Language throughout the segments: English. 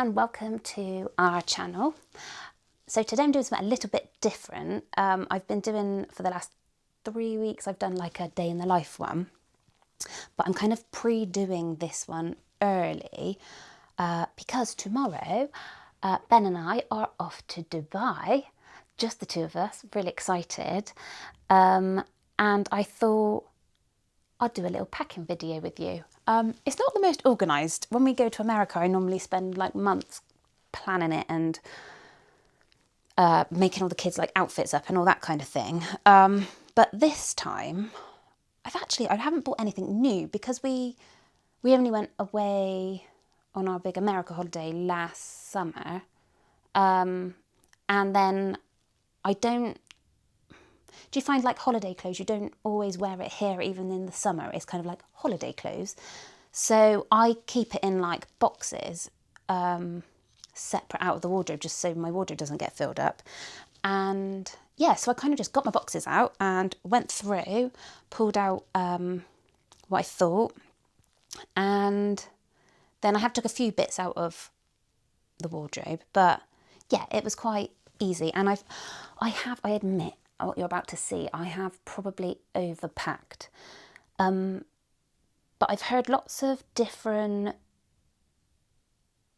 and welcome to our channel. So today I'm doing something a little bit different. I've been doing, for the last 3 weeks, I've done like a day in the life one, but I'm kind of pre-doing this one early because tomorrow Ben and I are off to Dubai, just the two of us, really excited. And I thought I'd do a little packing video with you. It's not the most organised. When we go to America, I normally spend like months planning it and making all the kids like outfits up and all that kind of thing. But this time, I haven't bought anything new because we only went away on our big America holiday last summer. And then do you find like holiday clothes, you don't always wear it here even in the summer? It's kind of like holiday clothes. So I keep it in like boxes, separate out of the wardrobe, just so my wardrobe doesn't get filled up. And yeah, so I kind of just got my boxes out and went through, pulled out what I thought. And then I have took a few bits out of the wardrobe, but yeah, it was quite easy. And I admit, what you're about to see, I have probably overpacked. But I've heard lots of different,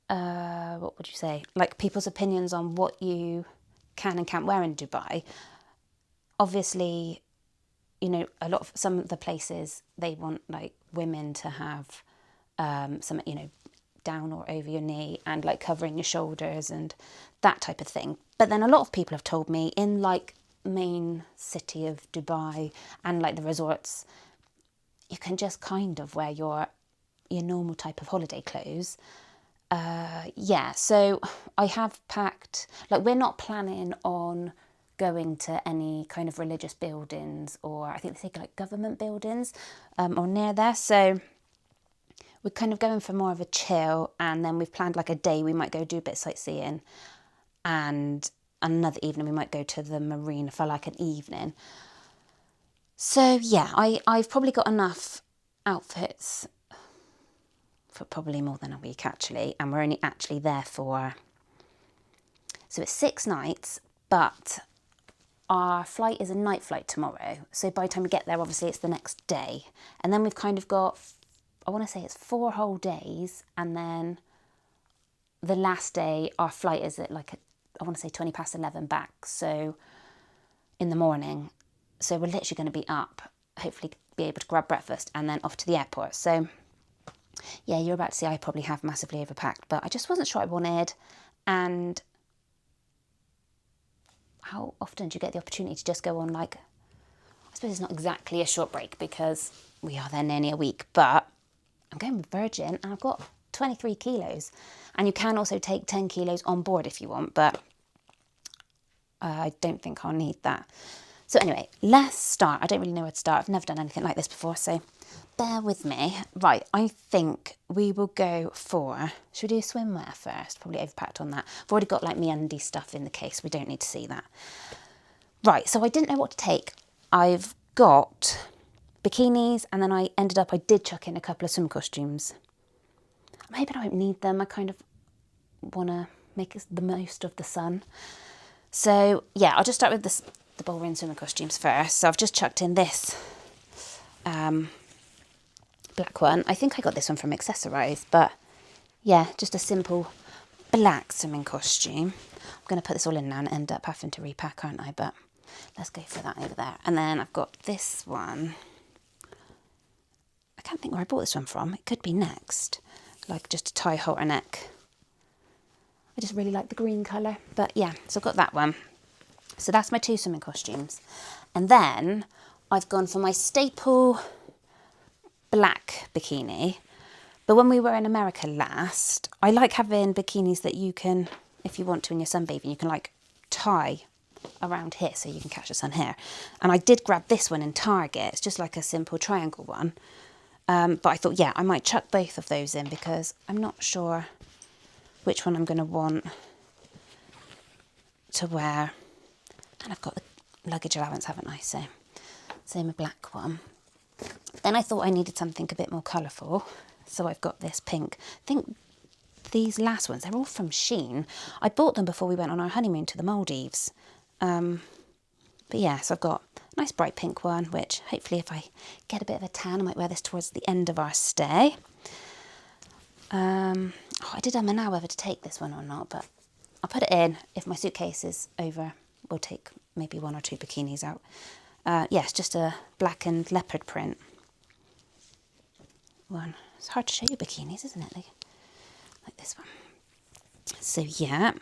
what would you say, like people's opinions on what you can and can't wear in Dubai. Obviously, you know, some of the places, they want like women to have some, you know, down or over your knee and like covering your shoulders and that type of thing. But then a lot of people have told me in like main city of Dubai and like the resorts, you can just kind of wear your normal type of holiday clothes. Yeah, so I have packed, like we're not planning on going to any kind of religious buildings, or I think they say like government buildings or near there. So we're kind of going for more of a chill, and then we've planned like a day we might go do a bit of sightseeing, and another evening we might go to the marina for like an evening. So yeah, I've probably got enough outfits for probably more than a week actually, and we're only actually there for, so it's 6 nights, but our flight is a night flight tomorrow. So by the time we get there, obviously it's the next day. And then we've kind of got, I want to say it's 4 whole days, and then the last day our flight is at like, I want to say 11:20 back, so in the morning. So we're literally going to be up, hopefully be able to grab breakfast and then off to the airport. So yeah, you're about to see I probably have massively overpacked, but I just wasn't sure what I wanted. And how often do you get the opportunity to just go on like, I suppose it's not exactly a short break because we are there nearly a week, but I'm going with Virgin and I've got 23 kilos. And you can also take 10 kilos on board if you want, but I don't think I'll need that. So anyway, let's start. I don't really know where to start. I've never done anything like this before, so bear with me. Right, I think we will go for, should we do swimwear first? Probably overpacked on that. I've already got like me undie stuff in the case. We don't need to see that. Right, so I didn't know what to take. I've got bikinis, and then I did chuck in a couple of swim costumes. I'm hoping I won't need them. I kind of want to make the most of the sun. So yeah, I'll just start with the ballroom swimming costumes first. So I've just chucked in this black one. I think I got this one from Accessorize, but yeah, just a simple black swimming costume. I'm going to put this all in now and end up having to repack, aren't I? But let's go for that over there. And then I've got this one. I can't think where I bought this one from. It could be Next. Like just a tie halter neck. I just really like the green colour. But yeah, so I've got that one. So that's my 2 swimming costumes. And then I've gone for my staple black bikini. But when we were in America last, I like having bikinis that you can, if you want to in your sunbathing, you can like tie around here so you can catch the sun here. And I did grab this one in Target. It's just like a simple triangle one. But I thought, yeah, I might chuck both of those in because I'm not sure which one I'm going to want to wear. And I've got the luggage allowance, haven't I? So, same a black one. Then I thought I needed something a bit more colourful. So I've got this pink. I think these last ones, they're all from Shein. I bought them before we went on our honeymoon to the Maldives. But yeah, so I've got a nice bright pink one, which hopefully if I get a bit of a tan, I might wear this towards the end of our stay. I did now whether to take this one or not, but I'll put it in. If my suitcase is over, we'll take maybe 1 or 2 bikinis out. Yeah, it's just a black and leopard print one. It's hard to show you bikinis, isn't it? Like this one. So yeah,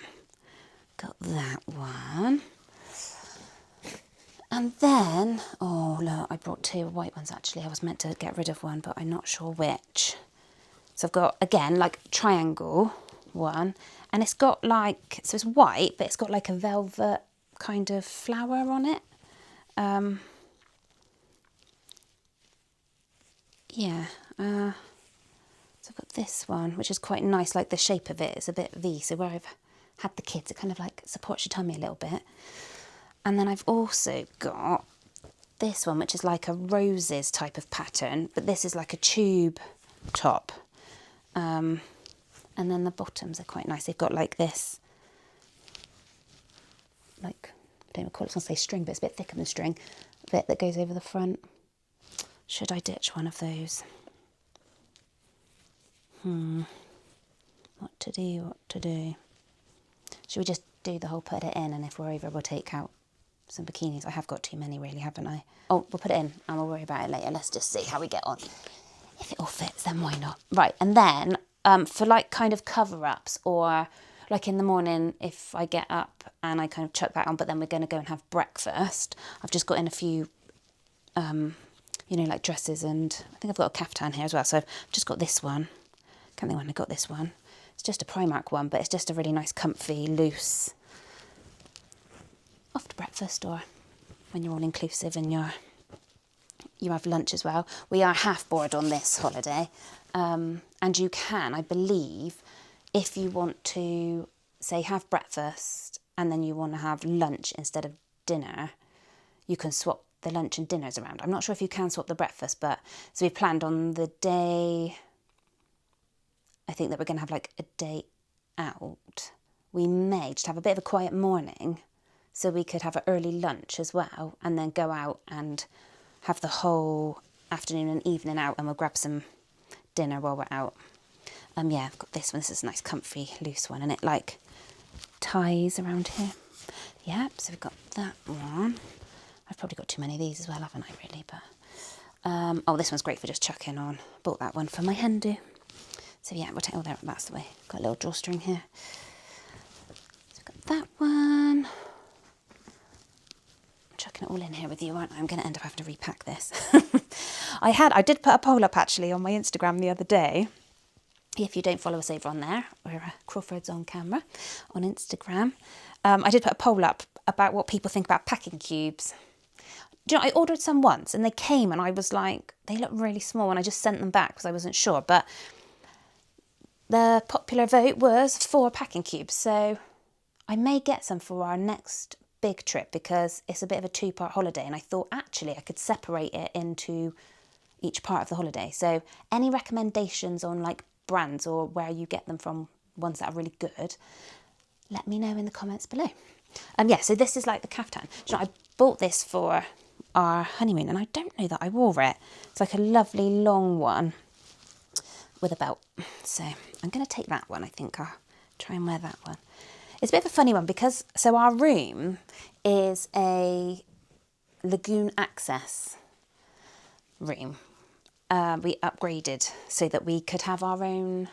got that one. And then, oh look, I brought 2 white ones actually. I was meant to get rid of one, but I'm not sure which. So I've got, again, like triangle one, and it's got like, so it's white, but it's got like a velvet kind of flower on it. Yeah, so I've got this one, which is quite nice, like the shape of it is a bit V, so where I've had the kids, it kind of like supports your tummy a little bit. And then I've also got this one, which is like a roses type of pattern, but this is like a tube top. And then the bottoms are quite nice. They've got like this, like, I don't know what it's going to say string, but it's a bit thicker than string, a bit that goes over the front. Should I ditch one of those? What to do? Should we just do the whole put it in, and if we're over, we'll take out some bikinis? I have got too many really, haven't I? Oh, we'll put it in and we'll worry about it later. Let's just see how we get on. If it all fits, then why not? Right, and then for like kind of cover-ups, or like in the morning if I get up and I kind of chuck that on, but then we're going to go and have breakfast, I've just got in a few, you know, like dresses, and I think I've got a caftan here as well. So I've just got this one. Can't think when I got this one. It's just a Primark one, but it's just a really nice, comfy, loose, after breakfast or when you're all inclusive and you have lunch as well. We are half board on this holiday, and you can, I believe, if you want to, say, have breakfast and then you want to have lunch instead of dinner, you can swap the lunch and dinners around. I'm not sure if you can swap the breakfast, but so we planned on the day, I think that we're going to have like a day out. We may just have a bit of a quiet morning so we could have an early lunch as well, and then go out and have the whole afternoon and evening out, and we'll grab some dinner while we're out. Yeah, I've got this one. This is a nice, comfy, loose one, and it like ties around here. Yeah, so we've got that one. I've probably got too many of these as well, haven't I, really? But oh, this one's great for just chucking on. Bought that one for my hen do. So yeah, we'll take, oh, there, that's the way. Got a little drawstring here. So we've got that one. Chucking it all in here with you, aren't I? I'm going to end up having to repack this. I did put a poll up actually on my Instagram the other day. If you don't follow us over on there, we're Crawford's on camera on Instagram. I did put a poll up about what people think about packing cubes. Do you know, I ordered some once and they came and I was like, they look really small, and I just sent them back because I wasn't sure. But the popular vote was for packing cubes, so I may get some for our next big trip because it's a bit of a 2-part holiday, and I thought actually I could separate it into each part of the holiday. So any recommendations on like brands or where you get them from, ones that are really good, let me know in the comments below. Yeah, so this is like the caftan. Do you know, I bought this for our honeymoon and I don't know that I wore it. It's like a lovely long one with a belt. So I'm going to take that one. I think I'll try and wear that one. It's a bit of a funny one because, so our room is a lagoon access room. We upgraded so that we could have our own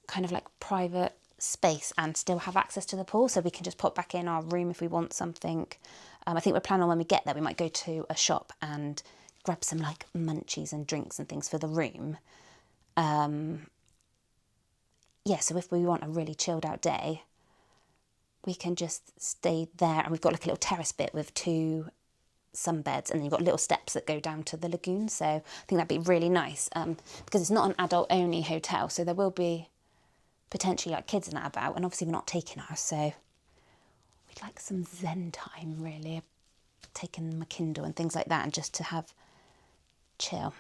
kind of like private space and still have access to the pool, so we can just pop back in our room if we want something. I think we're planning on when we get there, we might go to a shop and grab some like munchies and drinks and things for the room. Yeah, so if we want a really chilled out day, we can just stay there, and we've got like a little terrace bit with 2 sunbeds, and then you've got little steps that go down to the lagoon. So I think that'd be really nice, because it's not an adult only hotel, so there will be potentially like kids and that about, and obviously we're not taking ours, so we'd like some zen time really, taking my Kindle and things like that, and just to have chill.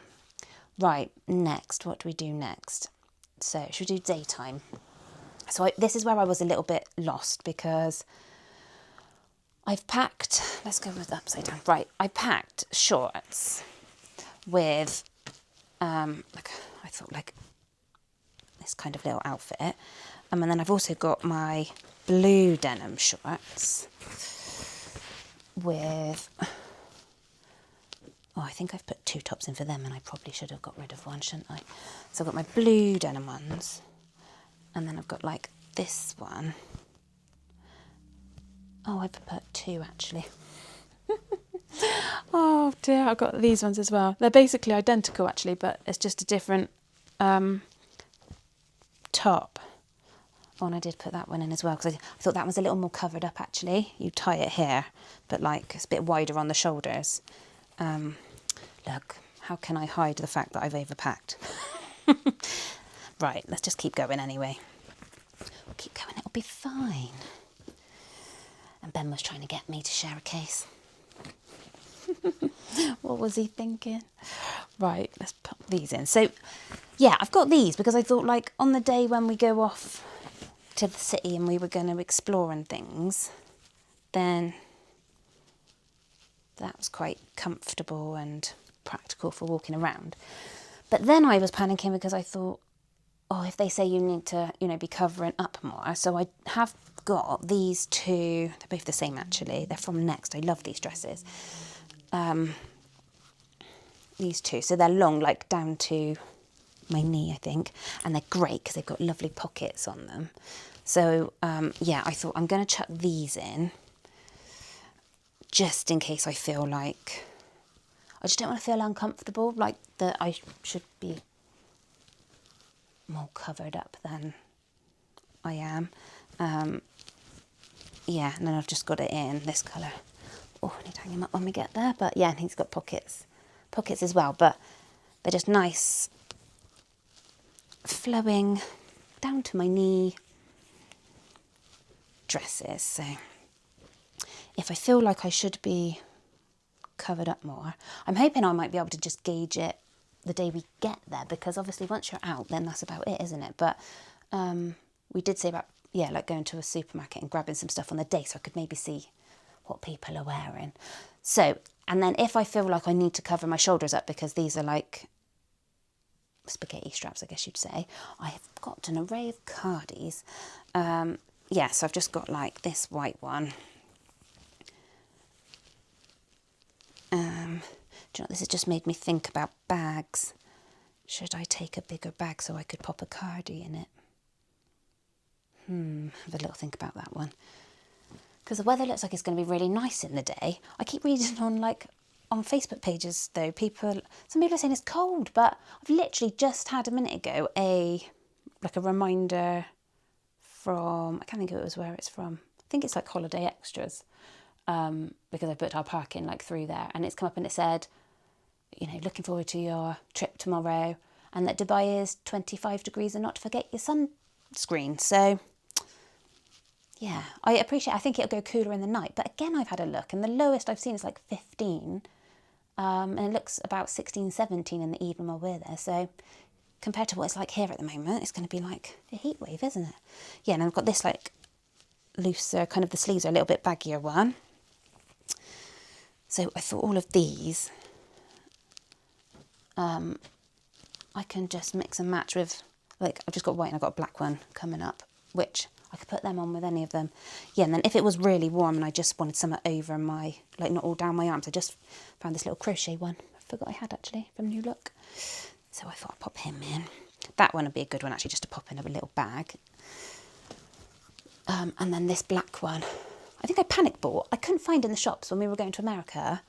Right, next, what do we do next? So should we do daytime? So this is where I was a little bit lost because I've packed, let's go with the upside down. Right, I packed shorts with, like, I thought like this kind of little outfit. And then I've also got my blue denim shorts with, I think I've put 2 tops in for them and I probably should have got rid of one, shouldn't I? So I've got my blue denim ones and then I've got like this one. Oh, I've put 2 actually. Oh dear, I've got these ones as well. They're basically identical actually, but it's just a different top. Oh, and I did put that one in as well because I thought that was a little more covered up actually. You tie it here, but like it's a bit wider on the shoulders. Look, how can I hide the fact that I've overpacked? Right, let's just keep going anyway. We'll keep going, it'll be fine. And Ben was trying to get me to share a case. What was he thinking? Right, let's put these in. So, yeah, I've got these because I thought like on the day when we go off to the city and we were going to explore and things, then that was quite comfortable and practical for walking around. But then I was panicking because I thought, oh, if they say you need to, you know, be covering up more. So I have got these 2, they're both the same actually. They're from Next. I love these dresses. These 2, so they're long, like down to my knee, I think. And they're great because they've got lovely pockets on them. So, yeah, I thought I'm going to chuck these in just in case I feel like, I just don't want to feel uncomfortable, like that I should be more covered up than I am. Yeah, and then I've just got it in this colour. Oh, I need to hang him up when we get there. But yeah, and he's got pockets as well. But they're just nice, flowing, down to my knee dresses. So if I feel like I should be covered up more, I'm hoping I might be able to just gauge it the day we get there, because obviously once you're out, then that's about it, isn't it? But we did say about, yeah, like going to a supermarket and grabbing some stuff on the day so I could maybe see what people are wearing. So, and then if I feel like I need to cover my shoulders up because these are like spaghetti straps, I guess you'd say, I have got an array of cardies. Yeah, so I've just got like this white one. Do you know, this has just made me think about bags. Should I take a bigger bag so I could pop a cardie in it? Have a little think about that one. Because the weather looks like it's going to be really nice in the day. I keep reading on Facebook pages though, some people are saying it's cold, but I've literally just had a minute ago a reminder from, I can't think of it was where it's from. I think it's like Holiday Extras, because I booked our parking like through there, and it's come up and it said, you know, looking forward to your trip tomorrow, and that Dubai is 25 degrees and not to forget your sunscreen. So yeah, I think it'll go cooler in the night. But again, I've had a look and the lowest I've seen is like 15. And it looks about 16, 17 in the evening while we're there. So compared to what it's like here at the moment, it's going to be like a heat wave, isn't it? Yeah, and I've got this like looser, kind of the sleeves are a little bit baggier one. So I thought all of these, I can just mix and match with, like I've just got white and I've got a black one coming up, which I could put them on with any of them. Yeah, and then if it was really warm and I just wanted some over my, like not all down my arms, I just found this little crochet one. I forgot I had actually from New Look. So I thought I'd pop him in. That one would be a good one actually, just to pop in a little bag. And then this black one, I think I panic bought. I couldn't find in the shops when we were going to America.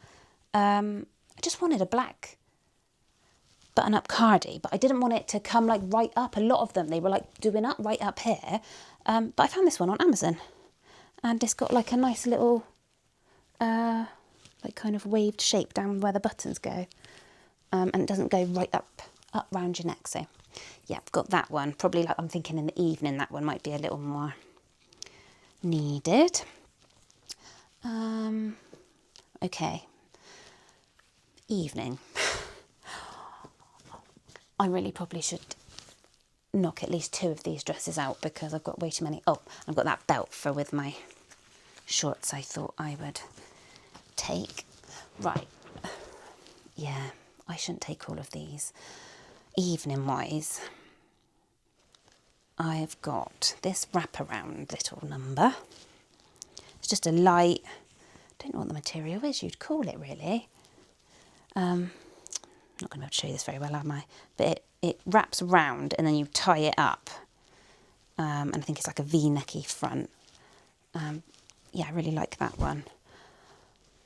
I just wanted a black button-up cardie, but I didn't want it to come like right up. A lot of them, they were like doing up right up here. But I found this one on Amazon, and it's got like a nice little, like kind of waved shape down where the buttons go, and it doesn't go right up round your neck. So yeah, I've got that one. Probably like I'm thinking in the evening that one might be a little more needed. Okay, evening. I really probably should knock at least 2 of these dresses out because I've got way too many. Oh, I've got that belt for with my shorts I thought I would take. Right. Yeah, I shouldn't take all of these. Evening wise, I've got this wraparound little number. It's just a light, don't know what the material is you'd call it really. I'm not going to be able to show you this very well, am I? But it wraps around and then you tie it up. And I think it's like a V-necky front. Yeah, I really like that one.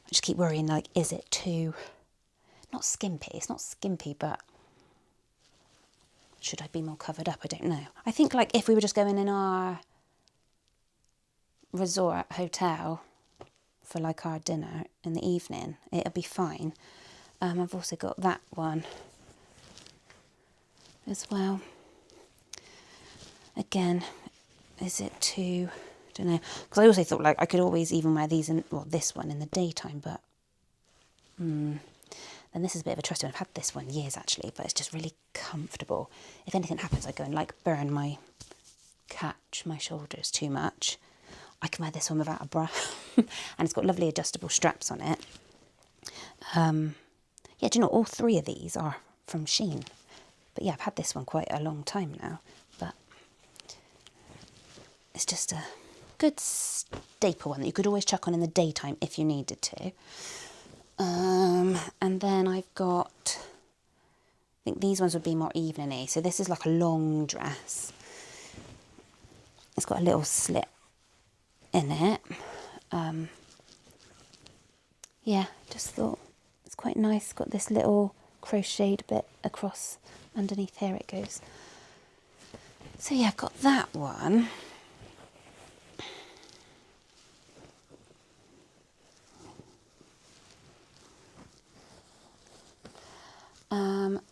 I just keep worrying, like, is it too, not skimpy, it's not skimpy, but should I be more covered up? I don't know. I think, like, if we were just going in our resort hotel for, like, our dinner in the evening, it'll be fine. I've also got that one as well. Again, is it too, I don't know, because I also thought, like, I could always even wear these in, well, this one in the daytime, but then this is a bit of a trust one. I've had this one years actually, but it's just really comfortable. If anything happens, I go and like burn catch my shoulders too much, I can wear this one without a bra. And it's got lovely adjustable straps on it. Yeah, do you know, all 3 of these are from Shein. But yeah, I've had this one quite a long time now, but it's just a good staple one that you could always chuck on in the daytime if you needed to. And then I've got, I think these ones would be more evening-y. So this is like a long dress. It's got a little slit in it. Yeah, just thought it's quite nice. Got this little crocheted bit across underneath here it goes. So yeah, I've got that one.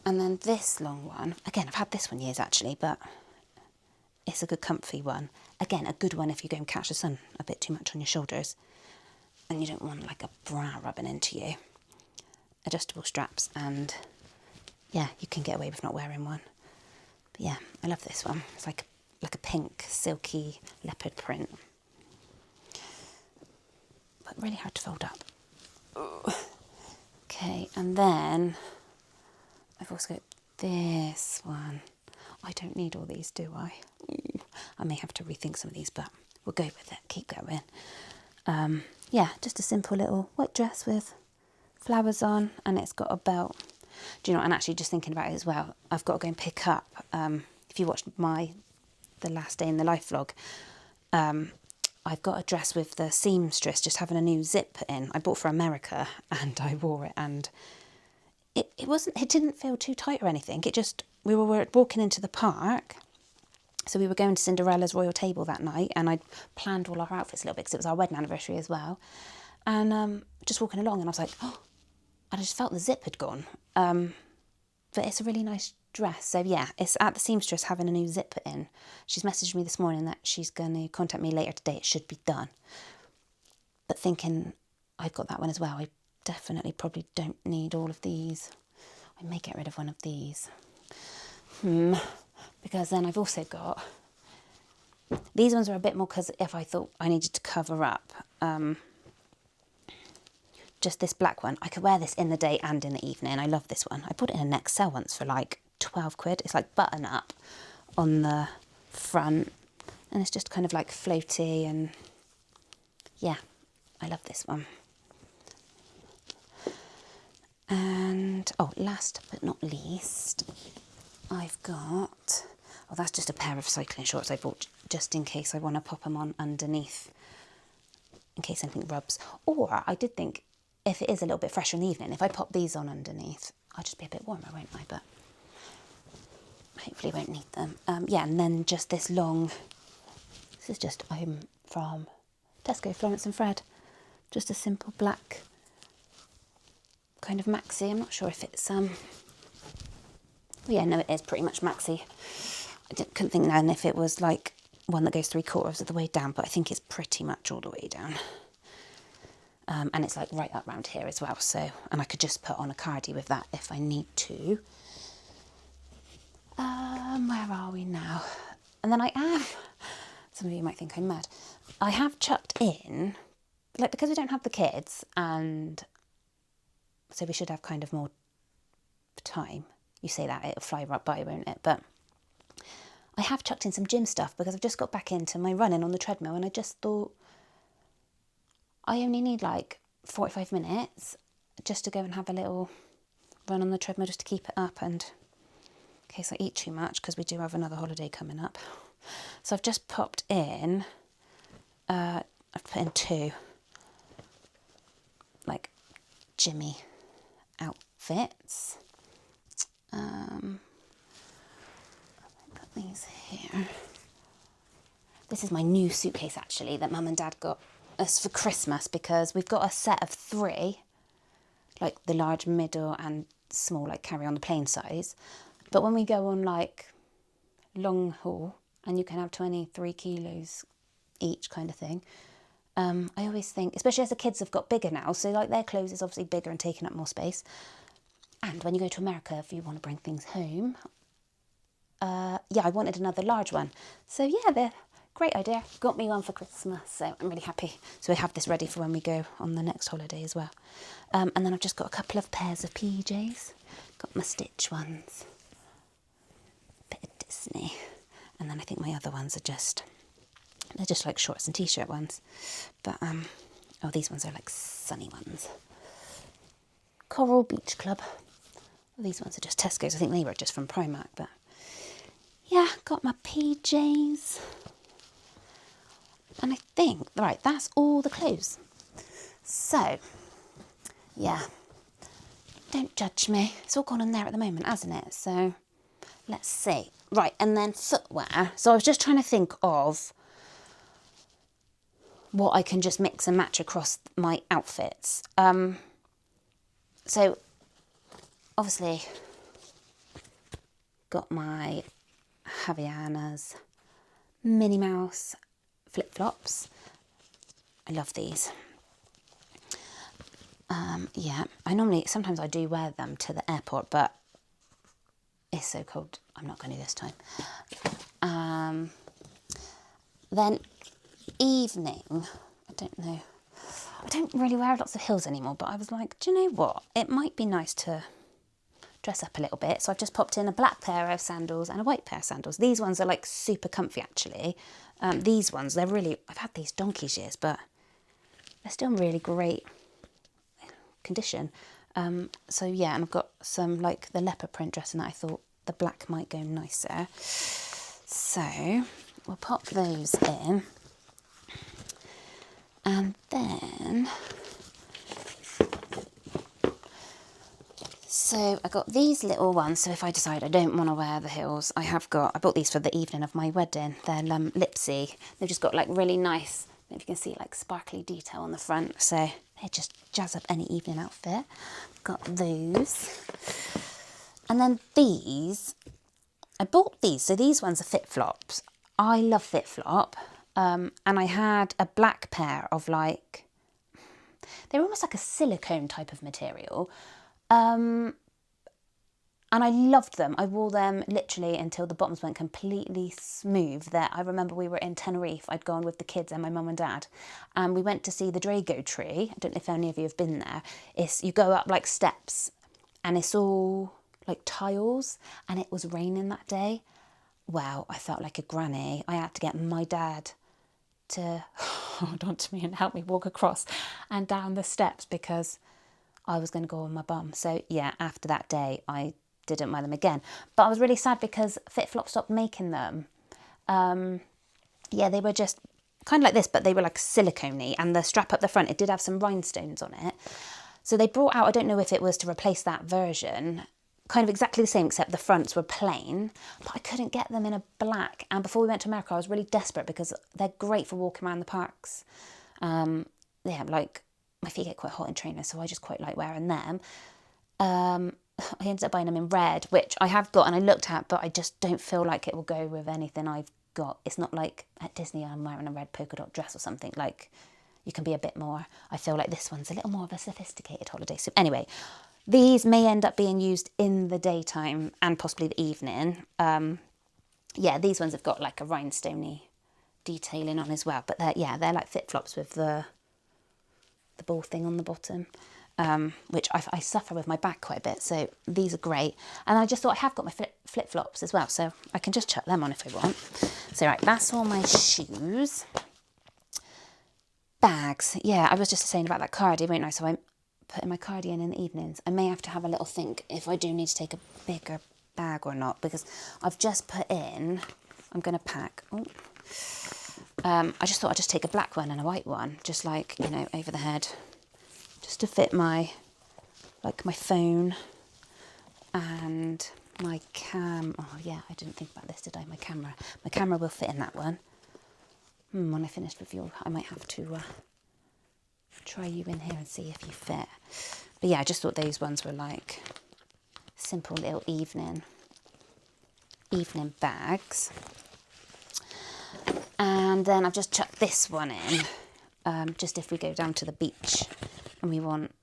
And then this long one, again, I've had this one years actually, but it's a good comfy one. Again, a good one if you go and catch the sun a bit too much on your shoulders and you don't want like a bra rubbing into you. Adjustable straps, and yeah, you can get away with not wearing one. But yeah, I love this one. It's like a pink silky leopard print, but really hard to fold up. Ugh. Okay, and then I've also got this one. I don't need all these, do I? I may have to rethink some of these, but we'll go with it. Keep going. Yeah, just a simple little white dress with flowers on, and it's got a belt. Do you know, and actually just thinking about it as well, I've got to go and pick up, if you watched the last day in the life vlog, I've got a dress with the seamstress just having a new zip put in. I bought for America and I wore it, and it didn't feel too tight or anything. We were walking into the park, so we were going to Cinderella's royal table that night, and I'd planned all our outfits a little bit because it was our wedding anniversary as well. And just walking along, and I was like, oh, and I just felt the zip had gone. But it's a really nice dress. So yeah, it's at the seamstress having a new zip put in. She's messaged me this morning that she's going to contact me later today. It should be done. But thinking I've got that one as well, I definitely probably don't need all of these. I may get rid of one of these. Because then I've also got, these ones are a bit more because if I thought I needed to cover up, just this black one. I could wear this in the day and in the evening. I love this one. I bought it in a next sale once for like 12 quid. It's like button up on the front, and it's just kind of like floaty, and yeah, I love this one. And oh, last but not least, I've got, oh, that's just a pair of cycling shorts I bought just in case I want to pop them on underneath in case anything rubs. Or I did think, if it is a little bit fresher in the evening, if I pop these on underneath, I'll just be a bit warmer, won't I? But hopefully won't need them. Yeah, and then just this long, this is just from Tesco, Florence and Fred. Just a simple black kind of maxi. I'm not sure if it's, yeah, no, it is pretty much maxi. Couldn't think then if it was like one that goes 3/4 of the way down, but I think it's pretty much all the way down. And it's like right up round here as well, so, and I could just put on a cardi with that if I need to. Where are we now? And then I have, some of you might think I'm mad, I have chucked in, like, because we don't have the kids, and so we should have kind of more time. You say that, it'll fly right by, won't it? But I have chucked in some gym stuff because I've just got back into my running on the treadmill, and I just thought I only need like 45 minutes just to go and have a little run on the treadmill just to keep it up, and in case I eat too much, because we do have another holiday coming up. So I've just popped in, I've put in 2 like gymmy outfits. Put these here. This is my new suitcase actually that Mum and Dad got us for Christmas, because we've got a set of 3, like the large, middle and small, like carry on the plane size. But when we go on like long haul, and you can have 23 kilos each kind of thing, I always think, especially as the kids have got bigger now, so like their clothes is obviously bigger and taking up more space. And when you go to America, if you want to bring things home, yeah, I wanted another large one. So yeah, they're great idea. Got me one for Christmas, so I'm really happy. So we have this ready for when we go on the next holiday as well. And then I've just got a couple of pairs of PJs. Got my Stitch ones. Bit of Disney. And then I think my other ones are just, they're just like shorts and t-shirt ones. But, oh, these ones are like sunny ones. Coral Beach Club. These ones are just Tesco's. I think they were just from Primark, but yeah, got my PJs. And I think, right, that's all the clothes. So, yeah, don't judge me. It's all gone in there at the moment, hasn't it? So, let's see. Right, and then footwear. So I was just trying to think of what I can just mix and match across my outfits. So, obviously, got my Havaianas, Minnie Mouse flip-flops. I love these. Yeah, sometimes I do wear them to the airport, but it's so cold, I'm not going to this time. Then evening, I don't know, I don't really wear lots of heels anymore, but I was like, do you know what? It might be nice to dress up a little bit. So I've just popped in a black pair of sandals and a white pair of sandals. These ones are like super comfy actually. These ones, they're really, I've had these donkey's years, but they're still in really great condition. So yeah, and I've got some like the leopard print dress, and I thought the black might go nicer. So we'll pop those in. And then, so I got these little ones. So if I decide I don't want to wear the heels, I bought these for the evening of my wedding. They're Lipsy. They've just got like really nice, if you can see, like sparkly detail on the front. So they just jazz up any evening outfit. Got those. And then these, I bought these. So these ones are FitFlops. I love FitFlop. And I had a black pair of like, they're almost like a silicone type of material. And I loved them. I wore them literally until the bottoms went completely smooth. I remember we were in Tenerife. I'd gone with the kids and my mum and dad, and we went to see the Drago tree. I don't know if any of you have been there. You go up like steps, and it's all like tiles, and it was raining that day. Wow, I felt like a granny. I had to get my dad to hold on to me and help me walk across and down the steps because I was going to go on my bum. So yeah, after that day, I didn't wear them again. But I was really sad because FitFlop stopped making them. Yeah, they were just kind of like this, but they were like silicone-y, and the strap up the front, it did have some rhinestones on it. So they brought out, I don't know if it was to replace that version, kind of exactly the same, except the fronts were plain, but I couldn't get them in a black. And before we went to America, I was really desperate because they're great for walking around the parks. Yeah, like my feet get quite hot in trainers, so I just quite like wearing them. I ended up buying them in red, which I have got and I looked at, but I just don't feel like it will go with anything I've got. It's not like at Disney I'm wearing a red polka dot dress or something. Like, you can be a bit more, I feel like this one's a little more of a sophisticated holiday. So anyway, these may end up being used in the daytime and possibly the evening. Yeah, these ones have got like a rhinestoney detailing on as well. But they're like flip-flops with the ball thing on the bottom, which I suffer with my back quite a bit. So these are great. And I just thought I have got my flip-flops as well, so I can just chuck them on if I want. So right, that's all my shoes. Bags. Yeah, I was just saying about that cardi, weren't I? So I'm putting my cardi in the evenings. I may have to have a little think if I do need to take a bigger bag or not, because I've just put in, I'm going to pack. I just thought I'd just take a black one and a white one, just like, you know, over the head, just to fit my phone and my oh yeah, I didn't think about this, did I? My camera will fit in that one. When I finish with you, I might have to try you in here and see if you fit. But yeah, I just thought those ones were like simple little evening bags. And then I've just chucked this one in, just if we go down to the beach and we want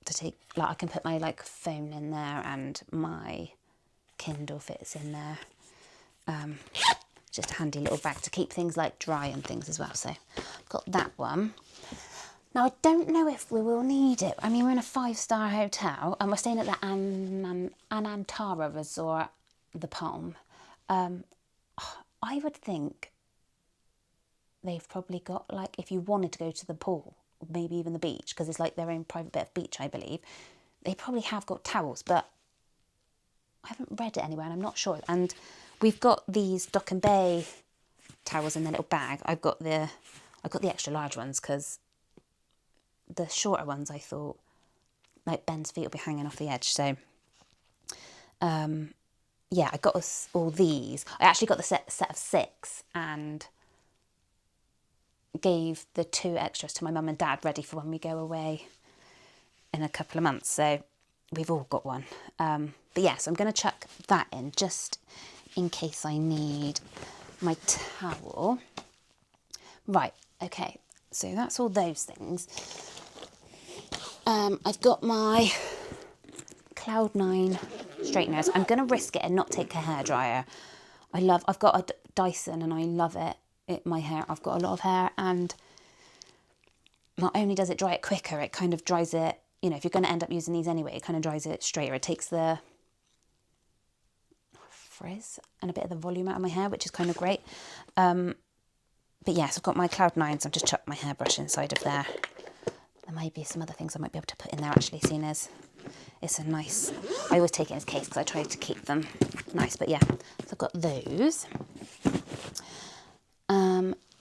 to take, like, I can put my like phone in there and my Kindle fits in there. Just a handy little bag to keep things like dry and things as well. So I've got that one. Now I don't know if we will need it. I mean, we're in a 5-star hotel and we're staying at the Anantara Resort, the Palm. I would think they've probably got, like, if you wanted to go to the pool, maybe even the beach, because it's like their own private bit of beach, I believe, they probably have got towels, but I haven't read it anywhere and I'm not sure. And we've got these Dock and Bay towels in their little bag. I got the extra large ones because the shorter ones I thought, like, Ben's feet will be hanging off the edge. So, yeah, I got us all these. I actually got the set of 6 and gave the 2 extras to my mum and dad ready for when we go away in a couple of months. So we've all got one. But yeah, so I'm going to chuck that in just in case I need my towel. Right, okay, so that's all those things. I've got my Cloud9 straighteners. I'm going to risk it and not take a hairdryer. I've got a Dyson and I love it. My hair, I've got a lot of hair, and not only does it dry it quicker, it kind of dries it, you know, if you're going to end up using these anyway, it kind of dries it straighter. It takes the frizz and a bit of the volume out of my hair, which is kind of great. But yes, I've got my Cloud9s. I've just chucked my hairbrush inside of there. There might be some other things I might be able to put in there, actually, seeing as it's a nice, I always take it in its case because I try to keep them nice. But yeah, so I've got those.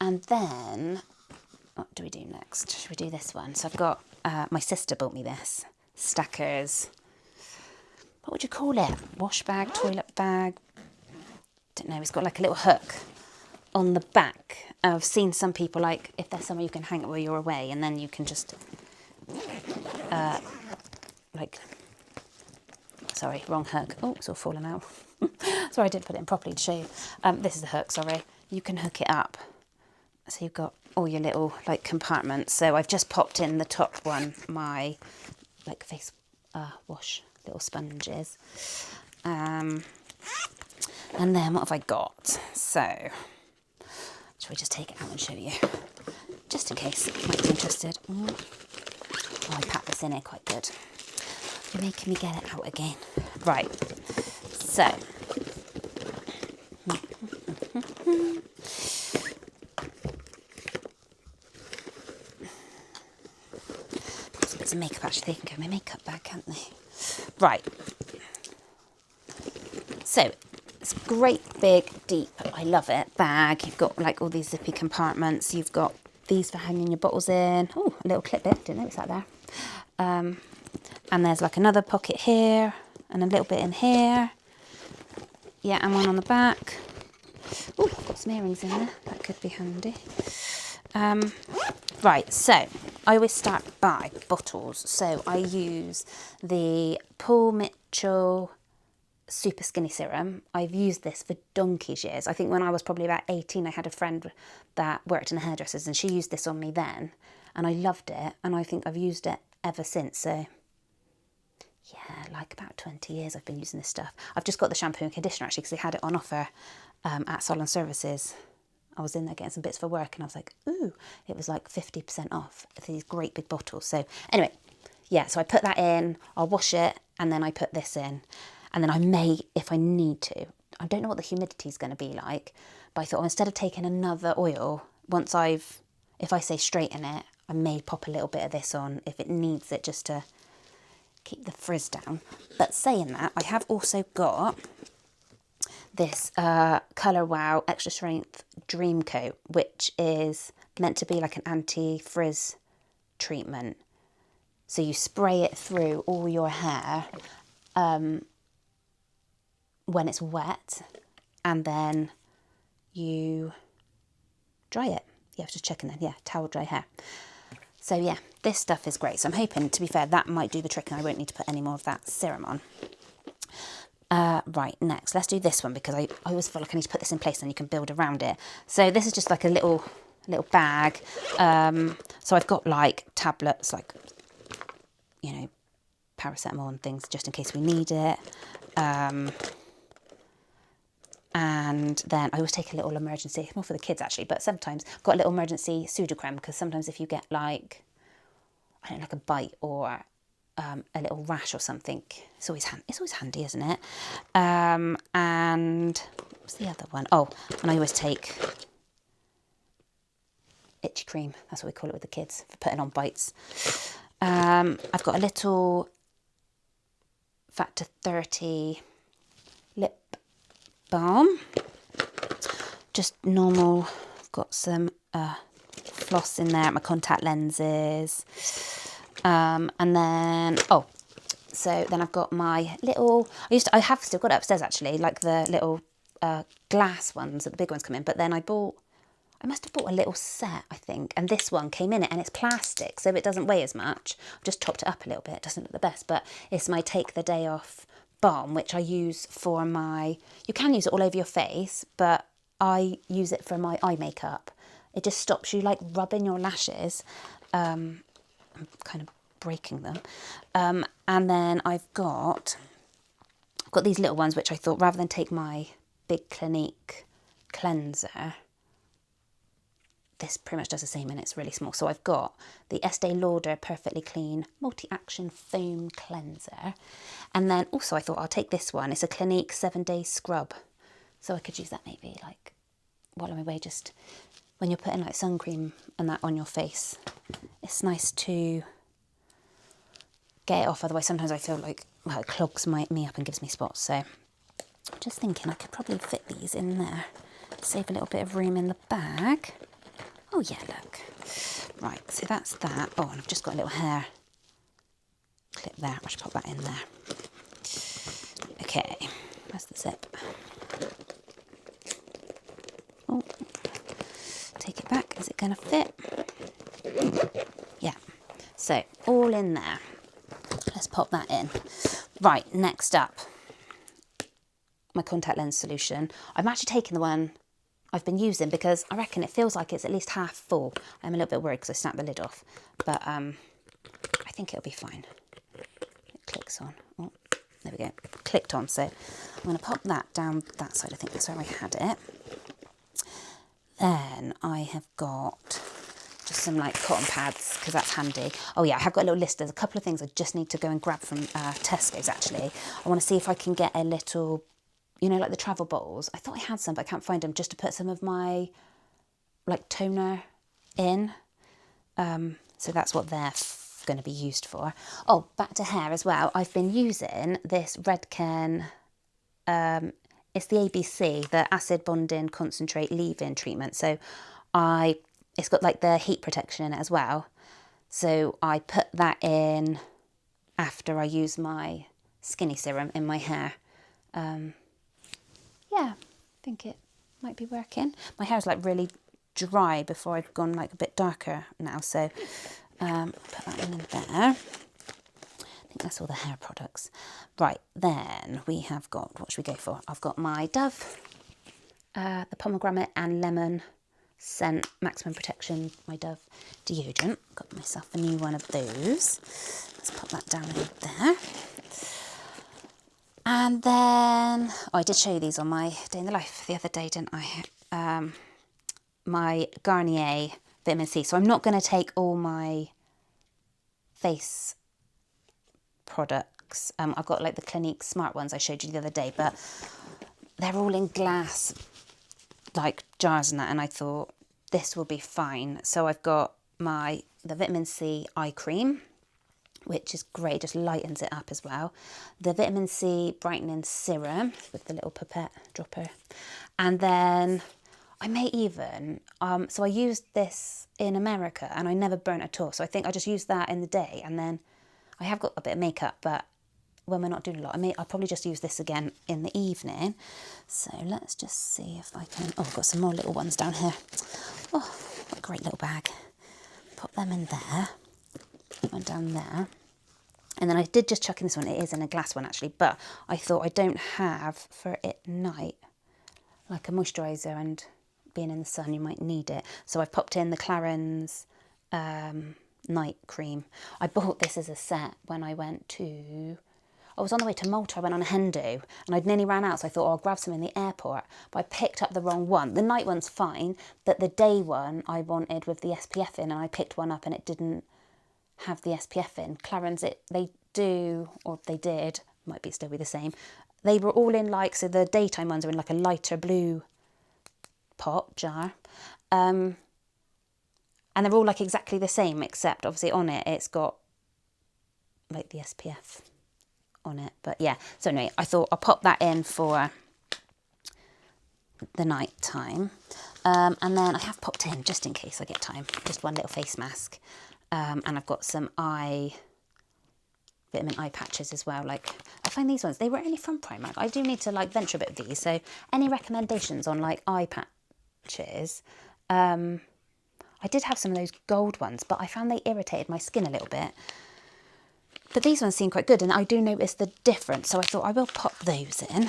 And then, what do we do next? Should we do this one? So I've got, my sister bought me this, Stackers, what would you call it? Wash bag, toilet bag, don't know, it's got like a little hook on the back. I've seen some people, like, if there's somewhere you can hang it while you're away, and then you can just, like, sorry, wrong hook. Oh, it's all fallen out. Sorry, I didn't put it in properly to show you. This is the hook, sorry. You can hook it up. So you've got all your little, like, compartments. So I've just popped in the top one, my, like, face wash little sponges. And then what have I got? So, shall we just take it out and show you? Just in case you might be interested. Oh, I packed this in here quite good. You're making me get it out again. Right, so. There's bits of makeup, actually. They can go in my makeup bag, can't they? Right. So, it's a great, big, deep, I love it, bag. You've got, like, all these zippy compartments. You've got these for hanging your bottles in. Oh, a little clip bit. Didn't notice that there. And there's, like, another pocket here and a little bit in here. Yeah, and one on the back. Oh, I've got some earrings in there. That could be handy. Right, so I always start by bottles. So I use the Paul Mitchell Super Skinny Serum. I've used this for donkey's years. I think when I was probably about 18, I had a friend that worked in a hairdresser's and she used this on me then. And I loved it. And I think I've used it ever since. So yeah, like about 20 years I've been using this stuff. I've just got the shampoo and conditioner actually because they had it on offer at Salon Services. I was in there getting some bits for work and I was like, ooh, it was like 50% off these great big bottles. So anyway, yeah, so I put that in, I'll wash it, and then I put this in. And then I may, if I need to, I don't know what the humidity is going to be like, but I thought, oh, instead of taking another oil, if I say straighten it, I may pop a little bit of this on if it needs it just to keep the frizz down. But saying that, I have also got this Colour Wow Extra Strength Dream Coat, which is meant to be like an anti-frizz treatment. So you spray it through all your hair when it's wet, and then you dry it. Yeah, I was just checking then. Yeah, towel dry hair. So yeah, this stuff is great. So I'm hoping, to be fair, that might do the trick and I won't need to put any more of that serum on. Right, next, let's do this one because I always feel like I need to put this in place and you can build around it. So this is just like a little bag. So I've got like tablets, like, you know, paracetamol and things just in case we need it. And then I always take a little emergency, more for the kids actually, but sometimes I've got a little emergency pseudocreme because sometimes if you get like, I don't know, like a bite or a little rash or something, it's always handy, isn't it? And what's the other one? Oh, and I always take itchy cream. That's what we call it with the kids for putting on bites. I've got a little Factor 30 lip balm, just normal. I've got some floss in there, my contact lenses, and then so then I've got my little, I have still got it upstairs actually, like the little glass ones that the big ones come in, but then I must have bought a little set, I think, and this one came in it, and it's plastic, so it doesn't weigh as much. I've just topped it up a little bit. It doesn't look the best, but it's my Take the Day Off balm, which I use for you can use it all over your face, but I use it for my eye makeup. It just stops you like rubbing your lashes. I'm kind of breaking them. And then I've got these little ones, which I thought rather than take my big Clinique cleanser, this pretty much does the same and it's really small. So I've got the Estee Lauder Perfectly Clean Multi-Action Foam Cleanser. And then also I thought I'll take this one. It's a Clinique 7-Day Scrub. So I could use that maybe like while I'm away, just when you're putting like sun cream and that on your face. It's nice to get it off. Otherwise sometimes I feel like, well, it clogs me up and gives me spots. So I'm just thinking I could probably fit these in there. Save a little bit of room in the bag. Oh yeah, look. Right, so that's that. Oh, and I've just got a little hair clip there. I should pop that in there. Okay, where's the zip? Oh, take it back. Is it going to fit? Yeah. So, all in there. Let's pop that in. Right, next up, my contact lens solution. I'm actually taking the one I've been using because I reckon it feels like it's at least half full. I'm a little bit worried because I snapped the lid off, but I think it'll be fine. It clicks on. Oh, there we go. Clicked on. So I'm going to pop that down that side. I think that's where I had it. Then I have got just some like cotton pads because that's handy. Oh yeah, I have got a little list. There's a couple of things I just need to go and grab from Tesco's actually. I want to see if I can get a little, you know, like the travel bottles. I thought I had some, but I can't find them, just to put some of my like toner in. So that's what they're going to be used for. Oh, back to hair as well. I've been using this Redken, it's the ABC, the Acid Bonding Concentrate Leave-In treatment. So it's got like the heat protection in it as well. So I put that in after I use my skinny serum in my hair. Yeah, I think it might be working. My hair's like really dry before I've gone like a bit darker now, so put that in there. I think that's all the hair products. Right, then we have got, what should we go for? I've got my Dove, the pomegranate and lemon scent maximum protection, my Dove deodorant. Got myself a new one of those. Let's pop that down in there. And then, I did show you these on my Day in the Life the other day, didn't I? My Garnier vitamin C. So I'm not going to take all my face products. I've got like the Clinique Smart ones I showed you the other day, but they're all in glass like jars and that, and I thought this will be fine. So I've got the vitamin C eye cream, which is great, just lightens it up as well. The vitamin C brightening serum with the little pipette dropper. And then I may even, so I used this in America and I never burnt at all. So I think I just used that in the day, and then I have got a bit of makeup, but when we're not doing a lot, I'll probably just use this again in the evening. So let's just see if I can, oh, I've got some more little ones down here. Oh, what a great little bag. Pop them in there, one down there. And then I did just chuck in this one. It is in a glass one actually, but I thought I don't have for at night like a moisturiser, and being in the sun you might need it. So I've popped in the Clarins night cream. I bought this as a set when I was on the way to Malta. I went on a hen do and I'd nearly ran out, so I thought, oh, I'll grab some in the airport, but I picked up the wrong one. The night one's fine, but the day one I wanted with the SPF in, and I picked one up and it didn't have the SPF in. Clarins, they do, or they did, might be still be the same. They were all in like, so the daytime ones are in like a lighter blue pot jar. And they're all like exactly the same, except obviously on it, it's got like the SPF on it. But yeah, so anyway, I thought I'll pop that in for the night time. And then I have popped in, just in case I get time, just one little face mask. And I've got some vitamin eye patches as well. Like, I find these ones, they were only from Primark. I do need to like venture a bit of these. So any recommendations on like eye patches? I did have some of those gold ones, but I found they irritated my skin a little bit. But these ones seem quite good, and I do notice the difference. So I thought I will pop those in.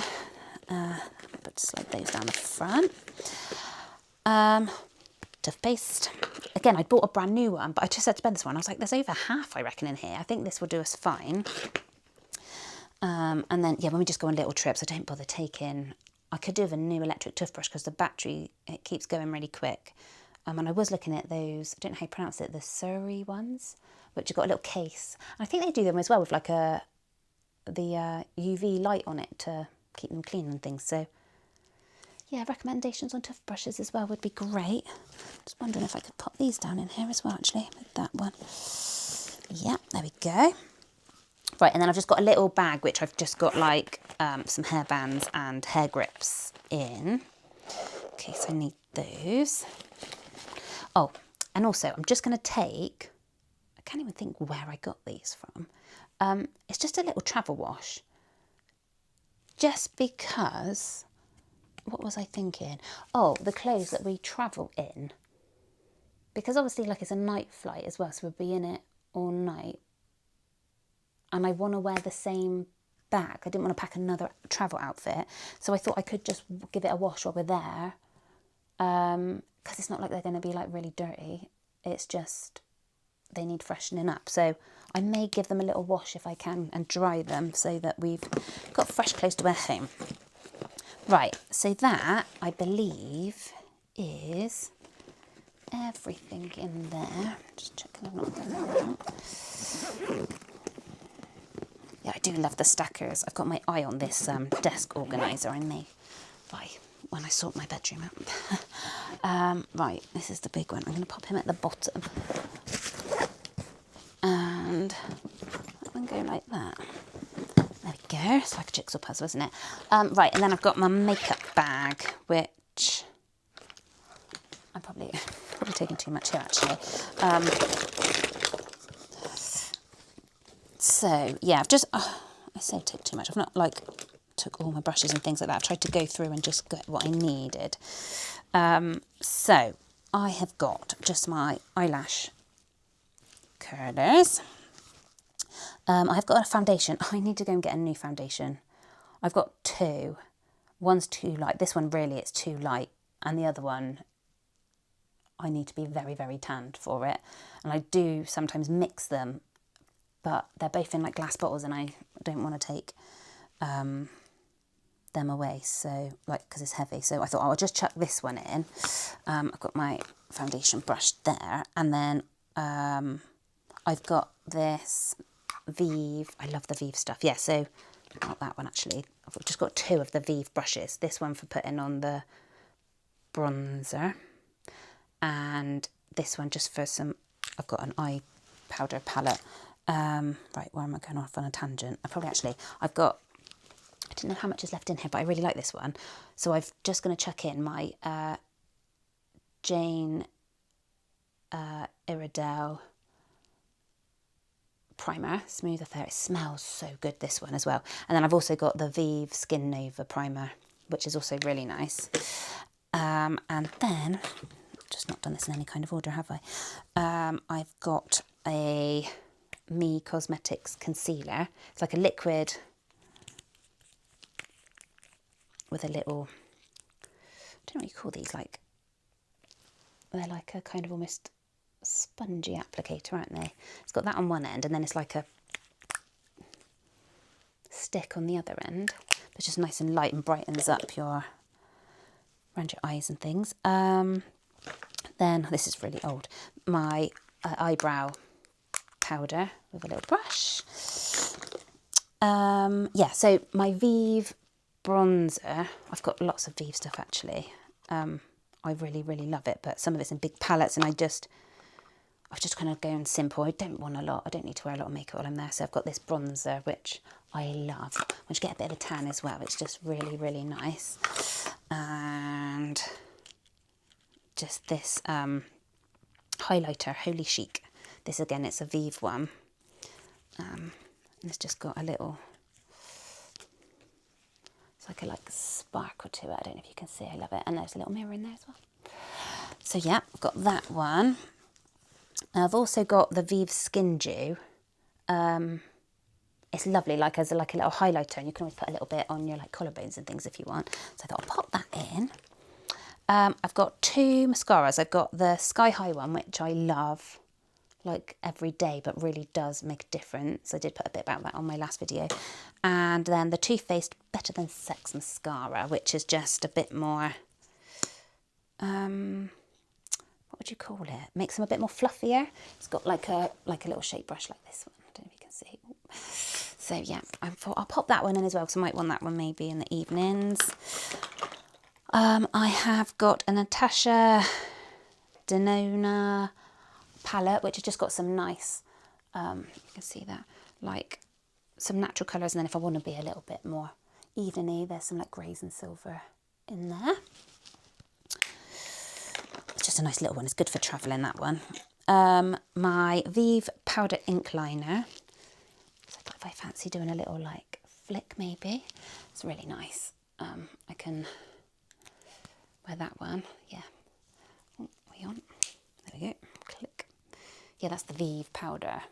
But slide those down the front. Toothpaste. Again, I bought a brand new one, but I just had to spend this one. I was like, there's over half, I reckon, in here. I think this will do us fine. And then, yeah, when we just go on little trips, I don't bother taking... I could do with a new electric toothbrush because the battery, it keeps going really quick. And I was looking at those, I don't know how you pronounce it, the Surrey ones, which have got a little case. And I think they do them as well with like the UV light on it to keep them clean and things. So yeah, recommendations on toothbrushes as well would be great. Just wondering if I could pop these down in here as well, actually, with that one. Yeah, there we go. Right, and then I've just got a little bag which I've just got like some hairbands and hair grips in case I need those. Oh, and also I'm just going to take, I can't even think where I got these from. It's just a little travel wash. Just because, what was I thinking? Oh, the clothes that we travel in. Because obviously like it's a night flight as well, so we'll be in it all night. And I want to wear the same bag. I didn't want to pack another travel outfit. So I thought I could just give it a wash while we're there. Because it's not like they're going to be like really dirty. It's just they need freshening up. So I may give them a little wash if I can and dry them so that we've got fresh clothes to wear home. Right, so that I believe is everything in there. Just checking I'm not going to. Yeah, I do love the stackers. I've got my eye on this desk organiser I may buy when I sort my bedroom out. Right, this is the big one. I'm going to pop him at the bottom. And that one go like that. There we go. It's like a jigsaw puzzle, isn't it? Right, and then I've got my makeup bag, which I'm probably taking too much here, actually. So, yeah, I've just... I say take too much. I've not, like, took all my brushes and things like that. I've tried to go through and just get what I needed. So, I have got just my eyelash curlers. I've got a foundation. I need to go and get a new foundation. I've got two. One's too light. This one, really, it's too light. And the other one, I need to be very, very tanned for it. And I do sometimes mix them, but they're both in like glass bottles and I don't want to take them away, so like because it's heavy, so I thought I'll just chuck this one in. I've got my foundation brush there, and then I've got this Vive. I love the Vive stuff. Yeah, so not that one actually. I've just got 2 of the Vive brushes. This one for putting on the bronzer, and this one just for some. I've got an eye powder palette. Right, where am I going off on a tangent? I've got. I don't know how much is left in here, but I really like this one. So I'm just going to chuck in my Jane Iredale primer, Smooth Affair. It smells so good, this one as well. And then I've also got the Vive Skin Nova primer, which is also really nice. And then, just not done this in any kind of order, have I? I've got a Me Cosmetics concealer. It's like a liquid with a little, I don't know what you call these, like, they're like a kind of almost spongy applicator, aren't they? It's got that on one end, and then it's like a stick on the other end. It's just nice and light and brightens up around your eyes and things. Then, this is really old, my eyebrow powder with a little brush. Yeah, so my Vive bronzer, I've got lots of Vive stuff actually. I really, really love it, but some of it's in big palettes, and I've just kind of going simple. I don't want a lot. I don't need to wear a lot of makeup while I'm there. So I've got this bronzer, which I love. Once you get a bit of a tan as well, it's just really, really nice. And just this highlighter, Holy Chic. This again, it's a Vive one. And it's just got a little, it's like a sparkle to it. I don't know if you can see, I love it. And there's a little mirror in there as well. So yeah, I've got that one. I've also got the Vive Skin Dew. It's lovely, like as a little highlighter, and you can always put a little bit on your collarbones and things if you want. So I thought I'll pop that in. I've got 2 mascaras. I've got the Sky High one, which I love like every day, but really does make a difference. I did put a bit about that on my last video. And then the Too Faced Better Than Sex mascara, which is just a bit more, what would you call it? Makes them a bit more fluffier. It's got like a little shape brush like this one. I don't know if you can see. So yeah, I thought I'll pop that one in as well, because I might want that one maybe in the evenings. I have got a Natasha Denona palette, which has just got some nice, you can see that, like some natural colours, and then if I want to be a little bit more eveny, there's some like greys and silver in there. It's just a nice little one. It's good for travelling, that one. My Vive powder ink liner. So if I fancy doing a little like flick, maybe it's really nice. I can wear that one. Yeah. Oh, are we on? There we go. Click. Yeah, that's the Vive powder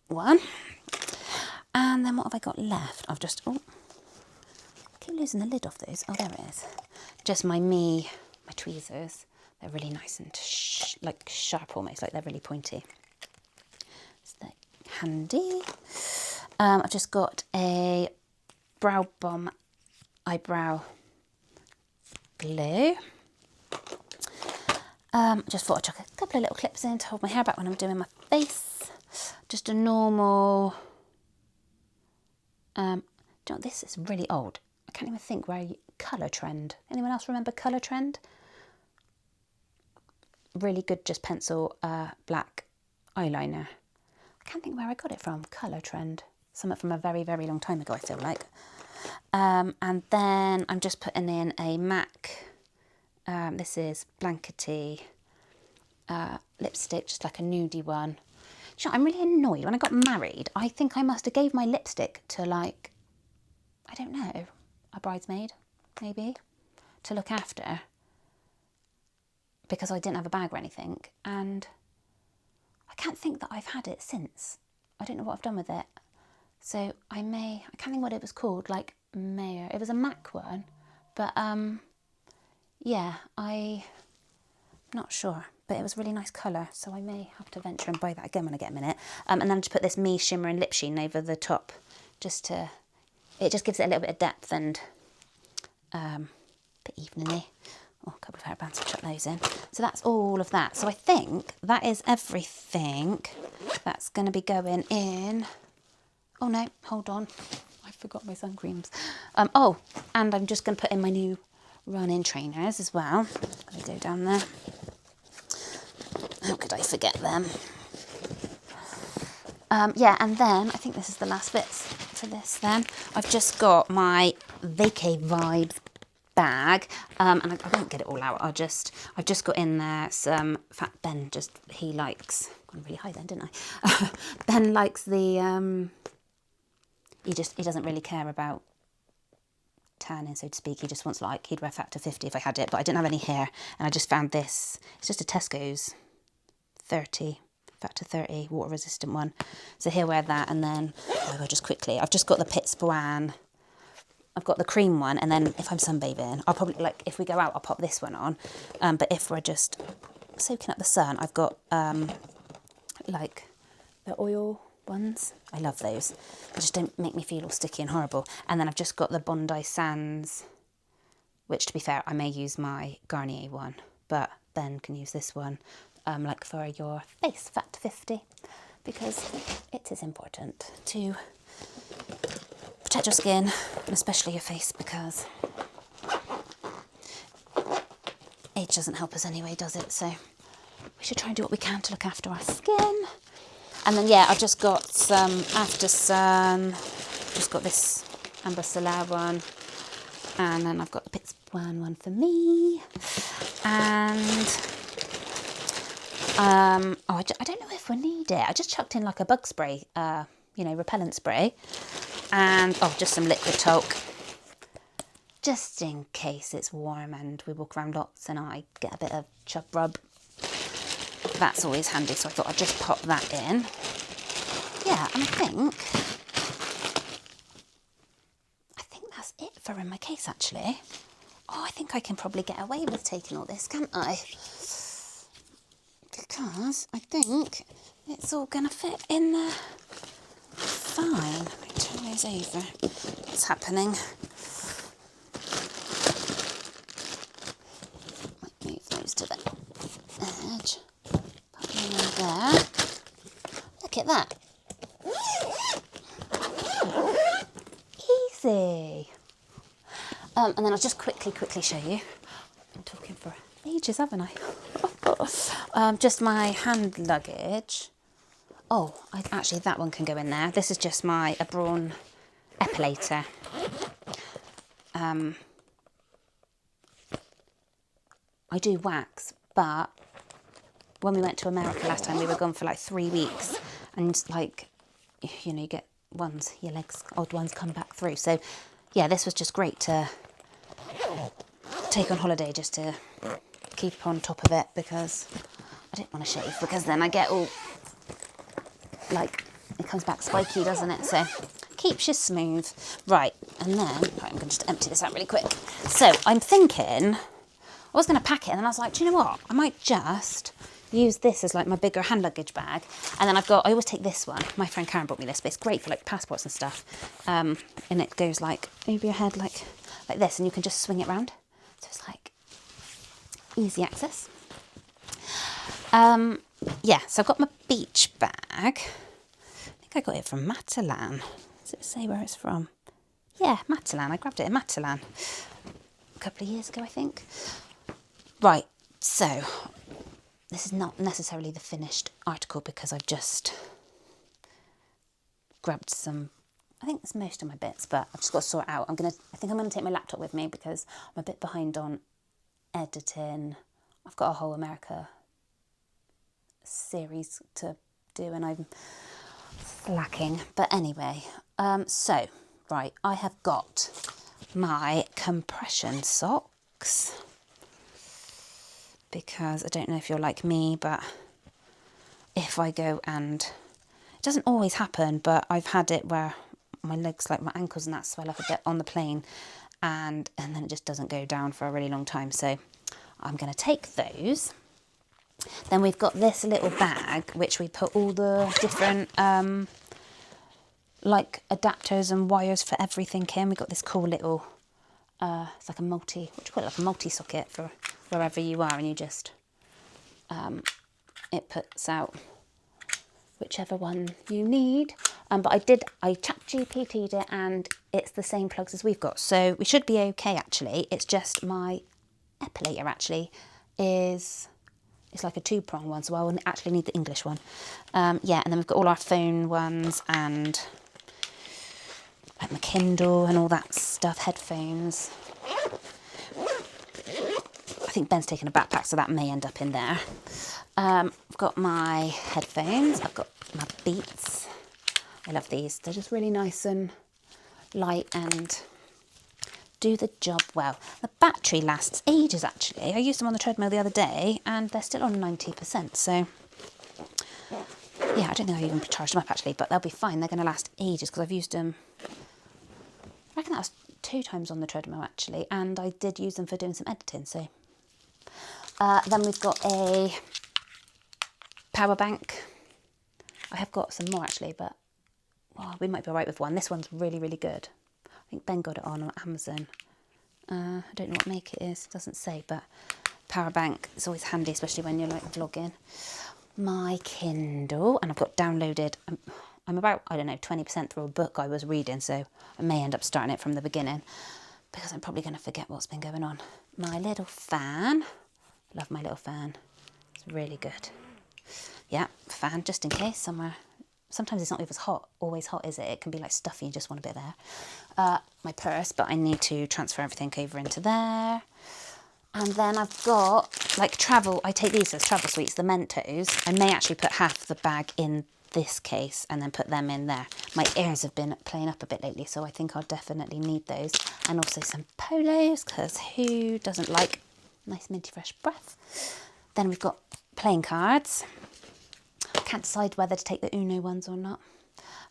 one. And then what have I got left? I've just, I keep losing the lid off those. Oh, there it is. Just my tweezers. They're really nice and like sharp almost, like they're really pointy. So they're handy. I've just got a Brow Bomb eyebrow glue. Just thought I'd chuck a couple of little clips in to hold my hair back when I'm doing my face. Just a normal, do you know, this is really old. I can't even think Colour Trend. Anyone else remember Colour Trend? Really good, just pencil black eyeliner. I can't think where I got it from. Colour Trend. Something from a very, very long time ago, I feel like. And then I'm just putting in a MAC, this is Blankety lipstick, just like a nudie one. You know, I'm really annoyed. When I got married, I think I must have gave my lipstick to like, I don't know, a bridesmaid, maybe, to look after, because I didn't have a bag or anything, and I can't think that I've had it since. I don't know what I've done with it. So I can't think what it was called, like Mayor. It was a MAC one, but yeah, I'm not sure. But it was a really nice colour, so I may have to venture and buy that again when I get a minute. And then just put this Me Shimmering Lip Sheen over the top, it just gives it a little bit of depth and a bit evenly. Oh, a couple of hairbands, I'll chuck those in. So that's all of that. So I think that is everything that's going to be going in. Oh no, hold on. I forgot my sun creams. Oh, and I'm just going to put in my new running trainers as well. They go down there. How could I forget them? Yeah, and then I think this is the last bits for this then. I've just got my vacay vibes bag, and I won't get it all out. I've just got in there some Fat Ben. He likes. Gone really high then, didn't I? Ben likes the. He doesn't really care about tanning, so to speak. He just wants, like, he'd wear Factor 50 if I had it, but I didn't have any here, and I just found this. It's just a Tesco's 30. Factor 30 water resistant one, so he'll wear that. And then just quickly, I've just got the Pits Boan. I've got the cream one, and then if I'm sunbathing, I'll probably, like, if we go out, I'll pop this one on. But if we're just soaking up the sun, I've got like the oil ones. I love those. They just don't make me feel all sticky and horrible. And then I've just got the Bondi Sands, which, to be fair, I may use my Garnier one, but Ben can use this one. Like for your face, Factor 50, because it is important to protect your skin, and especially your face, because age doesn't help us anyway, does it? So we should try and do what we can to look after our skin. And then, yeah, I've just got some After Sun, just got this Amber Solar one, and then I've got the Pits Boan one for me, and I don't know if we need it. I just chucked in like a bug spray, repellent spray, and just some liquid talc, just in case it's warm and we walk around lots and I get a bit of chub rub. That's always handy, so I thought I'd just pop that in. Yeah, and I think that's it for in my case, actually. Oh, I think I can probably get away with taking all this, can't I? Because I think it's all going to fit in there fine. Let me turn those over. What's happening? Might move those to the edge. Put them in there. Look at that. Easy. And then I'll just quickly show you. I've been talking for ages, haven't I? Just my hand luggage. Oh, actually that one can go in there. This is just my brawn epilator. I do wax, but when we went to America last time, we were gone for like 3 weeks, and like, you get ones, your legs, odd ones come back through. So yeah, this was just great to take on holiday, just to keep on top of it, because I didn't want to shave, because then I get all, like, it comes back spiky, doesn't it? So keeps you smooth. Right, and then, right, I'm going to just empty this out really quick. So I'm thinking, I was going to pack it, and then I was like, do you know what? I might just use this as like my bigger hand luggage bag. And then I always take this one. My friend Karen brought me this, but it's great for like passports and stuff. And it goes like over your head like this, and you can just swing it round. So it's like easy access. Yeah, so I've got my beach bag. I think I got it from Matalan. Does it say where it's from? Yeah, Matalan. I grabbed it in Matalan a couple of years ago, I think. Right, so this is not necessarily the finished article, because I've just grabbed some, I think it's most of my bits, but I've just got to sort out. I think I'm going to take my laptop with me, because I'm a bit behind on editing. I've got a whole America series to do, and I'm slacking. But anyway, so, right, I have got my compression socks, because I don't know if you're like me, but if I go, and it doesn't always happen, but I've had it where my legs, like my ankles and that, swell up a bit on the plane, and then it just doesn't go down for a really long time. So I'm going to take those. Then we've got this little bag, which we put all the different like adapters and wires for everything in. We've got this cool little, it's like a what do you call it, like a multi-socket for wherever you are, and you just, it puts out whichever one you need. But I chat GPT'd it, and it's the same plugs as we've got, so we should be okay actually. It's just my epilator actually it's like a 2-prong one, so I will actually need the English one. Yeah, and then we've got all our phone ones and like my Kindle and all that stuff, headphones. I think Ben's taken a backpack, so that may end up in there. I've got my headphones, I've got my Beats. I love these, they're just really nice and light and do the job well. The battery lasts ages actually. I used them on the treadmill the other day and they're still on 90%, so yeah, I don't think I even charged them up actually, but they'll be fine. They're going to last ages because I've used them, I reckon that was 2 times on the treadmill actually, and I did use them for doing some editing. So then we've got a power bank. I have got some more actually, but well, we might be all right with one. This one's really, really good. I think Ben got it on Amazon. I don't know what make it is, it doesn't say, but power bank is always handy, especially when you're like vlogging. My Kindle, and I've got downloaded, I'm about, I don't know, 20% through a book I was reading, so I may end up starting it from the beginning because I'm probably going to forget what's been going on. My little fan, love my little fan, it's really good. Yeah, fan just in case somewhere. Sometimes it's not always hot, is it? It can be like stuffy, you just want a bit of air. My purse, but I need to transfer everything over into there. And then I've got like travel, I take these as travel sweets, the Mentos. I may actually put half the bag in this case and then put them in there. My ears have been playing up a bit lately, so I think I'll definitely need those. And also some polos, because who doesn't like nice minty fresh breath? Then we've got playing cards. Can't decide whether to take the Uno ones or not.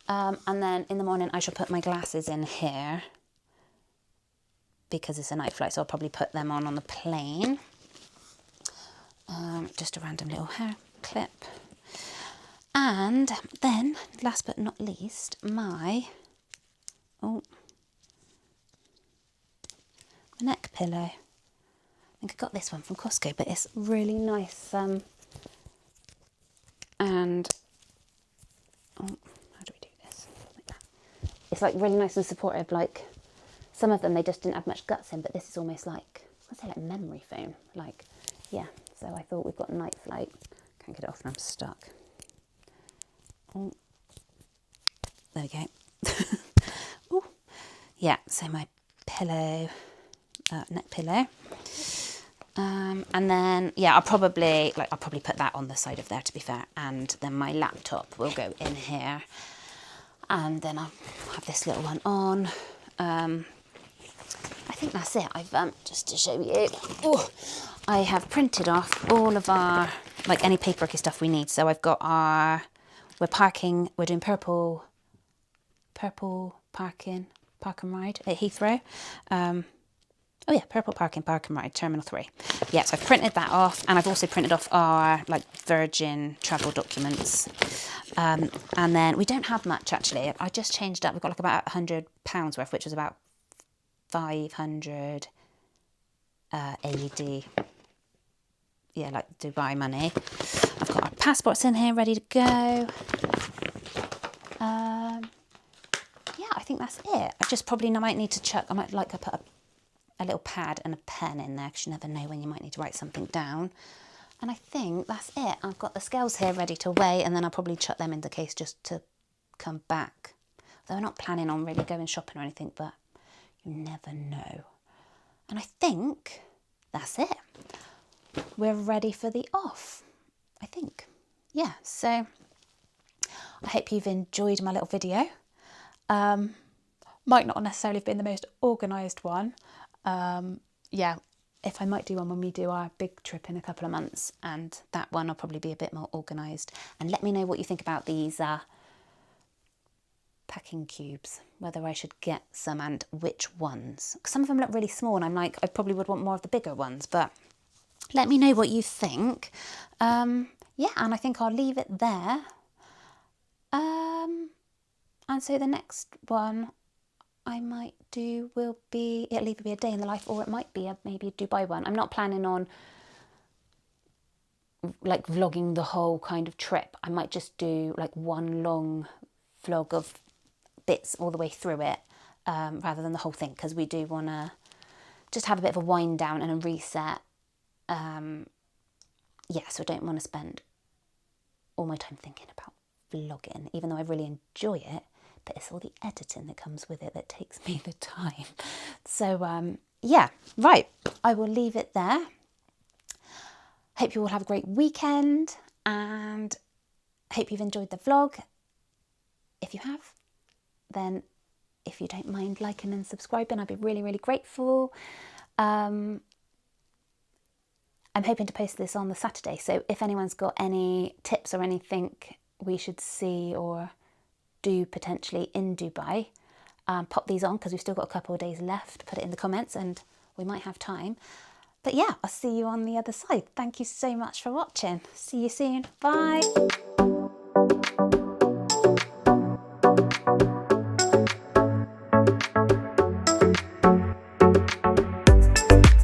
And then in the morning I shall put my glasses in here because it's a night flight, so I'll probably put them on the plane. Just a random little hair clip. And then, last but not least, my neck pillow. I think I got this one from Costco, but it's really nice. And how do we do this? Like that. It's like really nice and supportive. Like some of them, they just didn't have much guts in, but this is almost like, I say like memory foam. Like, yeah. So I thought we've got night flight. Can't get it off and I'm stuck. Oh, there we go. Ooh. Yeah. So my pillow, neck pillow. And then, yeah, I'll probably put that on the side of there, to be fair. And then my laptop will go in here. And then I'll have this little one on. I think that's it. I've, just to show you, I have printed off all of our, like any paperworky stuff we need. So I've got we're doing purple parking, park and ride at Heathrow. Oh yeah, purple parking, park and ride, Terminal 3. Yeah, so I've printed that off, and I've also printed off our like Virgin travel documents. And then we don't have much actually. I just changed up. We've got like about £100 worth, which is about 500 AED. Yeah, like Dubai money. I've got our passports in here ready to go. Yeah, I think that's it. I just probably might need to chuck. I might like to put a little pad and a pen in there because you never know when you might need to write something down. And I think that's it. I've got the scales here ready to weigh, and then I'll probably chuck them in the case just to come back. Though I'm not planning on really going shopping or anything, but you never know. And I think that's it. We're ready for the off, I think. Yeah, so I hope you've enjoyed my little video. Might not necessarily have been the most organised one. Yeah, if I might do one when we do our big trip in a couple of months, and that one will probably be a bit more organised. And let me know what you think about these packing cubes, whether I should get some and which ones. Some of them look really small and I'm like, I probably would want more of the bigger ones, but let me know what you think. Yeah, and I think I'll leave it there. And so the next one I might do will be, it'll either be a day in the life or it might be maybe a Dubai one. I'm not planning on like vlogging the whole kind of trip. I might just do like one long vlog of bits all the way through it, rather than the whole thing, because we do want to just have a bit of a wind down and a reset. Yeah, so I don't want to spend all my time thinking about vlogging, even though I really enjoy it, but it's all the editing that comes with it that takes me the time. So yeah, right, I will leave it there. Hope you all have a great weekend, and hope you've enjoyed the vlog. If you have, then if you don't mind liking and subscribing, I'd be really, really grateful. I'm hoping to post this on the Saturday, so if anyone's got any tips or anything we should see or do potentially in Dubai, pop these on, because we've still got a couple of days left. Put it in the comments and we might have time. But yeah, I'll see you on the other side. Thank you so much for watching. See you soon. Bye.